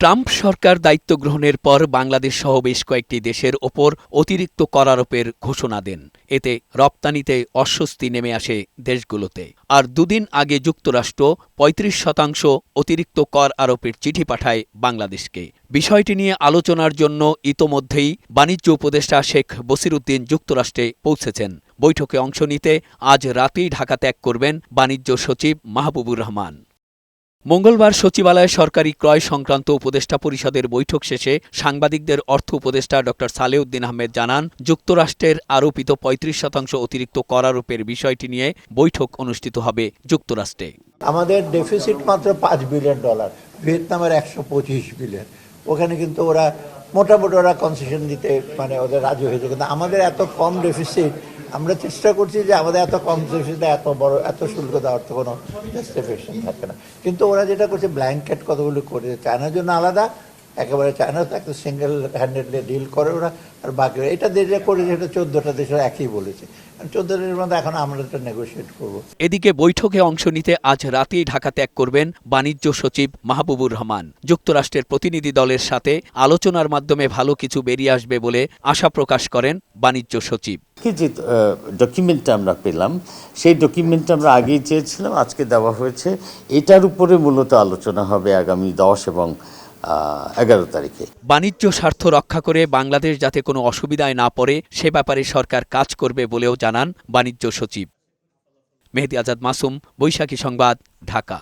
Trump সরকার দায়িত্ব গ্রহণের পর বাংলাদেশ সহ বেশ কয়েকটি দেশের ওপর অতিরিক্ত কর আরোপের ঘোষণা দেন। এতে রপ্তানিতে অস্বস্তি নেমে আসে দেশগুলোতে। আর দুদিন আগে যুক্তরাষ্ট্র ৩৫% অতিরিক্ত কর আরোপের চিঠি পাঠায় বাংলাদেশকে। বিষয়টি নিয়ে আলোচনার জন্য ইতোমধ্যেই বাণিজ্য উপদেষ্টা শেখ বসিরউদ্দিন যুক্তরাষ্ট্রে পৌঁছেছেন। বৈঠকে অংশ নিতে আজ রাতেই ঢাকা ত্যাগ করবেন বাণিজ্য সচিব মাহবুবুর রহমান। মঙ্গলবার সচিবালয়ে সরকারি ক্রয় সংক্রান্ত উপদেষ্টা পরিষদের বৈঠক শেষে সাংবাদিকদের অর্থ উপদেষ্টা ড সালেউদ্দিন আহমেদ জানান, যুক্তরাষ্ট্রের আরোপিত ৩৫% অতিরিক্ত কর আরোপের বিষয়টি নিয়ে বৈঠক অনুষ্ঠিত হবে যুক্তরাষ্ট্রে। আমাদের ডেফিসিট মাত্র $5 বিলিয়ন, ভিয়েতনামের 125 বিলিয়ন। ওখানে কিন্তু ওরা মোটামুটি কনসেশন দিতে ওদের রাজি হয়েছে, কিন্তু আমাদের এত কম ডেফিসিট, আমরা চেষ্টা করছি যে আমাদের এত কম ডেফিসিটে এত শুল্ক দেওয়ার তো কোনো জাস্টিফিকেশন থাকে না। কিন্তু ওরা যেটা করছে ব্ল্যাঙ্কেট কতগুলো করে, চায়নার জন্য আলাদা, একেবারে চায়না তো একটা সিঙ্গেল হ্যান্ডেডলি ডিল করে ওরা, আর বাকি এটা দেশে করে, যেটা 14টা দেশের একই বলেছে। 14 দেশের মধ্যে এখন আমরা এটা নেগোশিয়েট করবো। এদিকে বৈঠকে অংশ নিতে আজ রাতেই ঢাকা ত্যাগ করবেন বাণিজ্য সচিব মাহবুবুর রহমান। যুক্তরাষ্ট্রের প্রতিনিধি দলের সাথে আলোচনার মাধ্যমে ভালো কিছু বেরিয়ে আসবে বলে আশা প্রকাশ করেন বাণিজ্য সচিব। যে ডকুমেন্টটা আমরা পেলাম, সেই ডকুমেন্টটা আমরা আগেই চেয়েছিলাম, আজকে দেওয়া হয়েছে। এটার উপরে মূলত আলোচনা হবে আগামী 10 এবং 11 তারিখে। বাণিজ্য স্বার্থ রক্ষা করে বাংলাদেশ যাতে কোনো অসুবিধায় না পড়ে সে ব্যাপারে সরকার কাজ করবে বলেও জানান বাণিজ্য সচিব। মেহেদী আজাদ মাসুম, বৈশাখী সংবাদ, ঢাকা।